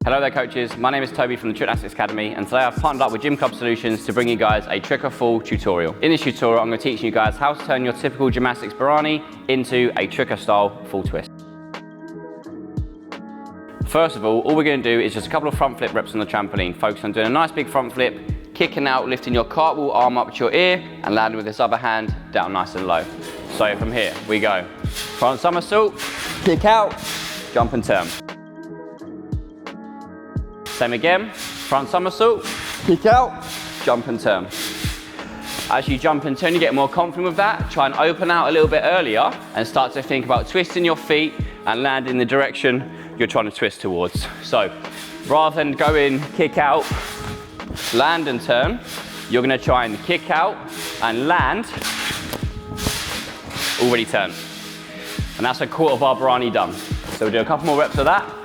Hello there coaches, my name is Toby from the Trampoline Academy, and today I've partnered up with Gym Club Solutions to bring you guys a trick or fall tutorial. In this tutorial I'm going to teach you guys how to turn your typical gymnastics Barani into a trick or style full twist. First of all we're going to do is just a couple of front flip reps on the trampoline. Focus on doing a nice big front flip, kicking out, lifting your cartwheel arm up to your ear and landing with this other hand down nice and low. So from here we go. Front somersault, kick out, jump and turn. Same again, front somersault, kick out, jump and turn. As you jump and turn, you get more confident with that. Try and open out a little bit earlier and start to think about twisting your feet and land in the direction you're trying to twist towards. So rather than go in, kick out, land and turn, you're going to try and kick out and land, already turn. And that's a quarter of our Barani done. So we'll do a couple more reps of that.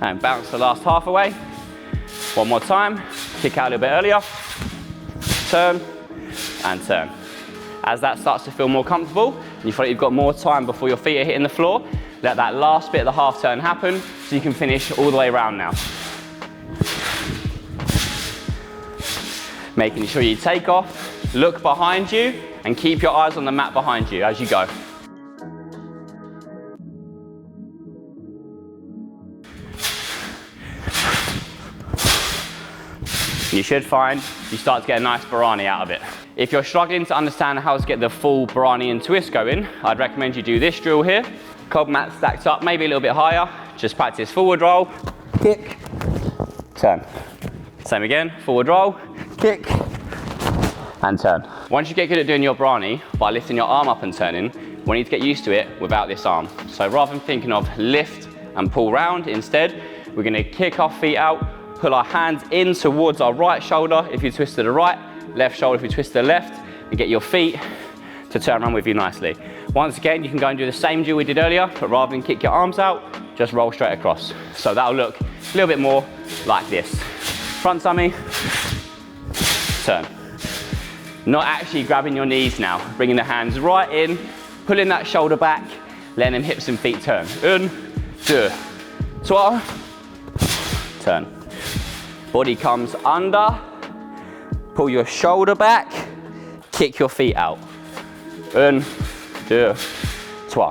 And bounce the last half away. One more time, kick out a little bit earlier, turn and turn. As that starts to feel more comfortable, and you feel like you've got more time before your feet are hitting the floor, let that last bit of the half turn happen so you can finish all the way around now. Making sure you take off, look behind you, and keep your eyes on the mat behind you as you go. You should find you start to get a nice Barani out of it. If you're struggling to understand how to get the full Barani and twist going, I'd recommend you do this drill here. Cob mat stacked up, maybe a little bit higher. Just practice forward roll, kick, turn. Same again, forward roll, kick, and turn. Once you get good at doing your Barani by lifting your arm up and turning, we need to get used to it without this arm. So rather than thinking of lift and pull round, instead, we're gonna kick our feet out, pull our hands in towards our right shoulder if you twist to the right, left shoulder if you twist to the left, and get your feet to turn around with you nicely. Once again, you can go and do the same drill we did earlier, but rather than kick your arms out, just roll straight across. So that'll look a little bit more like this. Front tummy, turn. Not actually grabbing your knees now, bringing the hands right in, pulling that shoulder back, letting them hips and feet turn. Un, deux, trois, turn. Body comes under, pull your shoulder back, kick your feet out. Un, deux, trois.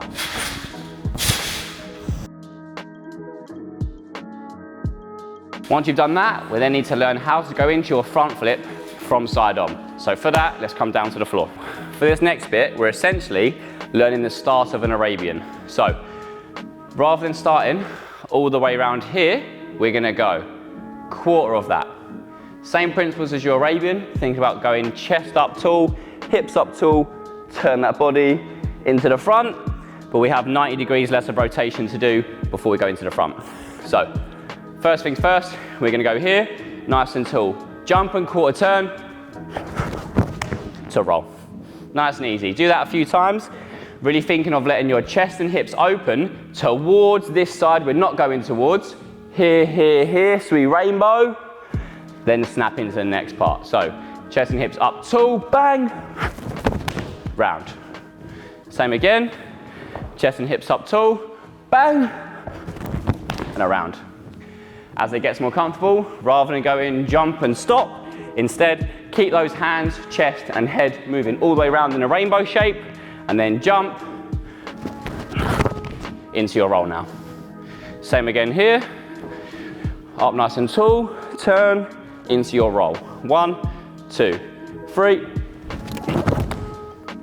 Once you've done that, we then need to learn how to go into your front flip from side on. So for that, let's come down to the floor. For this next bit, we're essentially learning the start of an Arabian. So rather than starting all the way around here, we're gonna go quarter of that. Same principles as your Arabian. Think about going chest up tall, hips up tall, turn that body into the front, but we have 90 degrees less of rotation to do before we go into the front. So first things first, we're gonna go here, nice and tall. Jump and quarter turn to roll. Nice and easy. Do that a few times. Really thinking of letting your chest and hips open towards this side we're not going towards. Here, here, here, so we rainbow, then snap into the next part. So chest and hips up tall, bang, round. Same again, chest and hips up tall, bang, and around. As it gets more comfortable, rather than going jump and stop, instead keep those hands, chest and head moving all the way around in a rainbow shape, and then jump into your roll now. Same again here. Up nice and tall, turn into your roll. 1, 2, 3,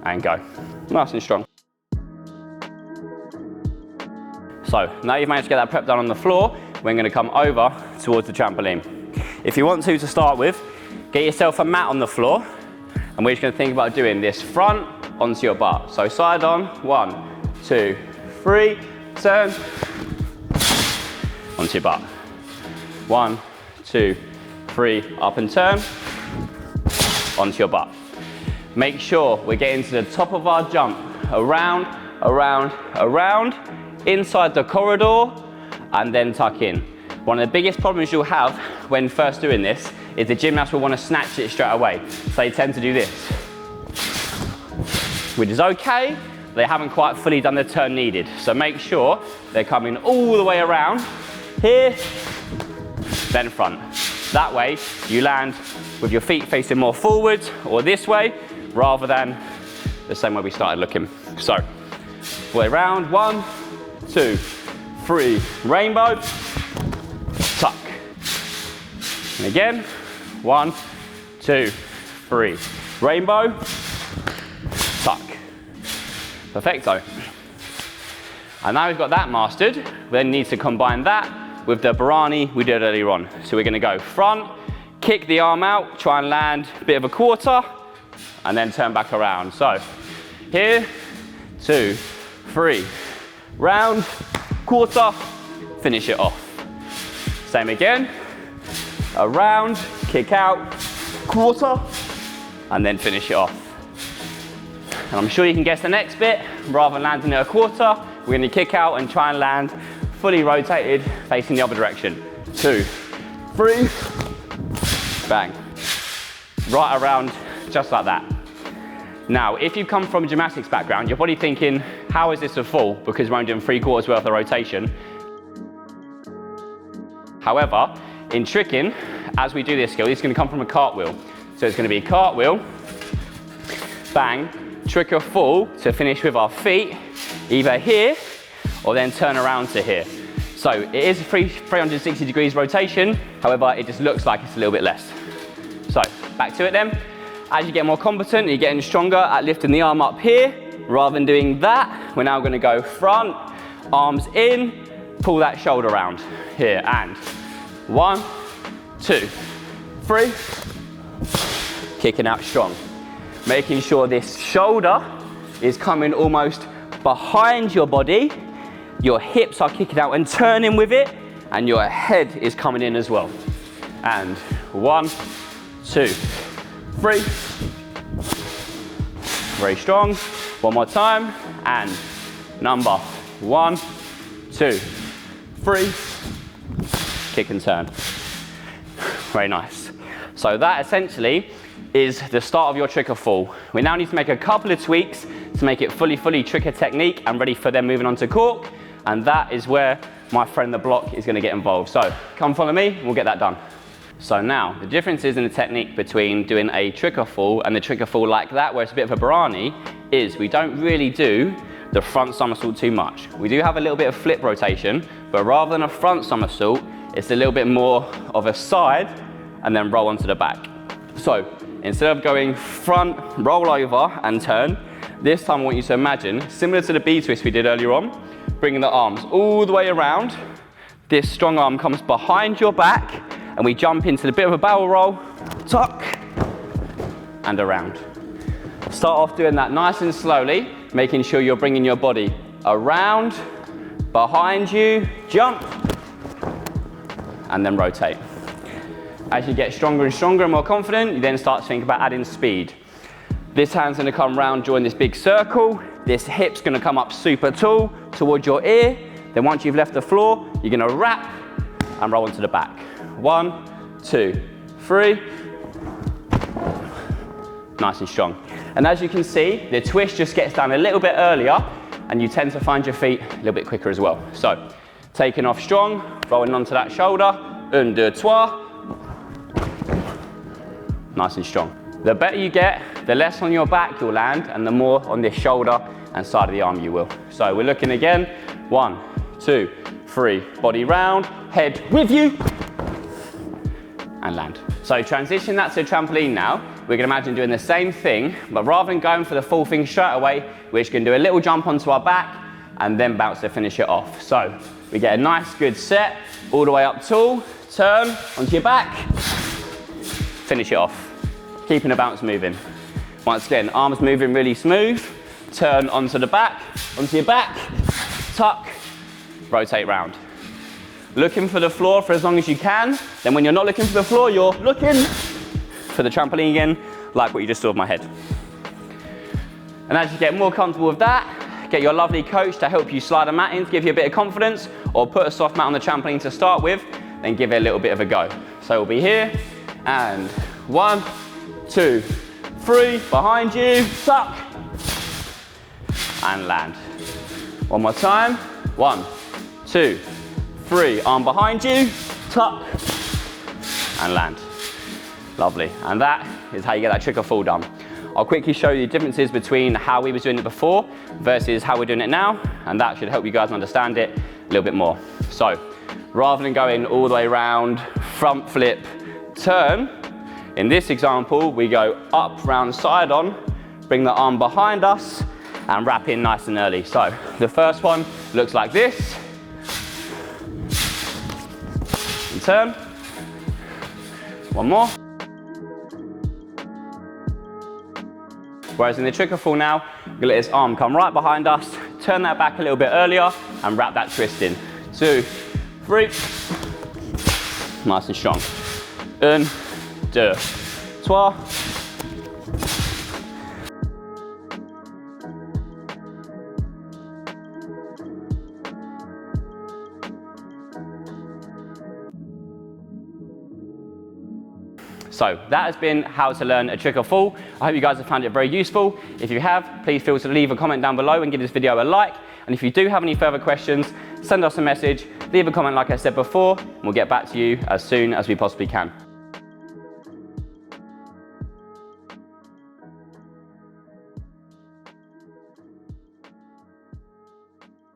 and go. Nice and strong. So now you've managed to get that prep done on the floor, we're going to come over towards the trampoline. If you want to start with, get yourself a mat on the floor, and we're just going to think about doing this front onto your butt. So side on, 1, 2, 3, turn, onto your butt. 1, 2, 3, up and turn, onto your butt. Make sure we're getting to the top of our jump, around, around, around, inside the corridor, and then tuck in. One of the biggest problems you'll have when first doing this is the gymnast will want to snatch it straight away. So they tend to do this, which is okay, they haven't quite fully done the turn needed. So make sure they're coming all the way around here, then front. That way you land with your feet facing more forwards or this way rather than the same way we started looking. So, way around, 1, 2, 3, rainbow, tuck. And again, 1, 2, 3, rainbow, tuck. Perfecto. And now we've got that mastered, we then need to combine that with the Barani we did earlier on. So we're gonna go front, kick the arm out, try and land a bit of a quarter, and then turn back around. So here, 2, 3, round, quarter, finish it off. Same again, around, kick out, quarter, and then finish it off. And I'm sure you can guess the next bit. Rather than landing at a quarter, we're going to kick out and try and land fully rotated, facing the other direction. 2, 3, bang. Right around, just like that. Now, if you come from a gymnastics background, you're probably thinking, how is this a full? Because we're only doing 3/4 worth of rotation. However, in tricking, as we do this skill, it's going to come from a cartwheel. So it's going to be cartwheel, bang, trick a full to finish with our feet, either here or then turn around to here. So it is 360 degrees rotation, however, it just looks like it's a little bit less. So back to it then. As you get more competent, you're getting stronger at lifting the arm up here. Rather than doing that, we're now going to go front, arms in, pull that shoulder round here, and 1, 2, 3, kicking out strong. Making sure this shoulder is coming almost behind your body, your hips are kicking out and turning with it, and your head is coming in as well. And 1, 2, 3, very strong. One more time, and number 1, 2, 3, kick and turn. Very nice. So that essentially is the start of your trick or fall. We now need to make a couple of tweaks to make it fully tricker technique and ready for them moving on to cork, and that is where my friend the block is going to get involved. So come follow me and we'll get that done. So now, the differences in the technique between doing a trick or fall and the trick or fall like that, where it's a bit of a Barani, is we don't really do the front somersault too much. We do have a little bit of flip rotation, but rather than a front somersault, it's a little bit more of a side and then roll onto the back. So instead of going front, roll over and turn, this time I want you to imagine, similar to the B-twist we did earlier on, bringing the arms all the way around. This strong arm comes behind your back, and we jump into the bit of a barrel roll, tuck, and around. Start off doing that nice and slowly, making sure you're bringing your body around, behind you, jump, and then rotate. As you get stronger and stronger and more confident, you then start to think about adding speed. This hand's gonna come round, join this big circle. This hip's gonna come up super tall towards your ear. Then once you've left the floor, you're gonna wrap and roll onto the back. 1, 2, 3. Nice and strong. And as you can see, the twist just gets done a little bit earlier, and you tend to find your feet a little bit quicker as well. So, taking off strong, rolling onto that shoulder, 1, 2, 3. Nice and strong. The better you get, the less on your back you'll land, and the more on this shoulder and side of the arm you will. So we're looking again, 1, 2, 3, body round, head with you, and land. So transition that to a trampoline now. We can imagine doing the same thing, but rather than going for the full thing straight away, we're just gonna do a little jump onto our back and then bounce to finish it off. So we get a nice good set, all the way up tall, turn onto your back, finish it off, keeping the bounce moving. Once again, arms moving really smooth, turn onto the back, onto your back, tuck, rotate round. Looking for the floor for as long as you can. Then when you're not looking for the floor, you're looking for the trampoline again, like what you just saw with my head. And as you get more comfortable with that, get your lovely coach to help you slide a mat in to give you a bit of confidence, or put a soft mat on the trampoline to start with, then give it a little bit of a go. So we'll be here, and 1, 2, 3, behind you, tuck, and land. One more time. 1, 2, 3. Arm behind you, tuck, and land. Lovely. And that is how you get that trick or fall done. I'll quickly show you the differences between how we were doing it before versus how we're doing it now, and that should help you guys understand it a little bit more. So, rather than going all the way around, front flip, turn, in this example, we go up, round, side on, bring the arm behind us, and wrap in nice and early. So, the first one looks like this. And turn. One more. Whereas in the trick or fall now, we're gonna let this arm come right behind us, turn that back a little bit earlier, and wrap that twist in. 2, 3. Nice and strong. 1, 2, 3. So that has been how to learn a trick or fall. I hope you guys have found it very useful. If you have, please feel free to leave a comment down below and give this video a like. And if you do have any further questions, send us a message, leave a comment like I said before, and we'll get back to you as soon as we possibly can.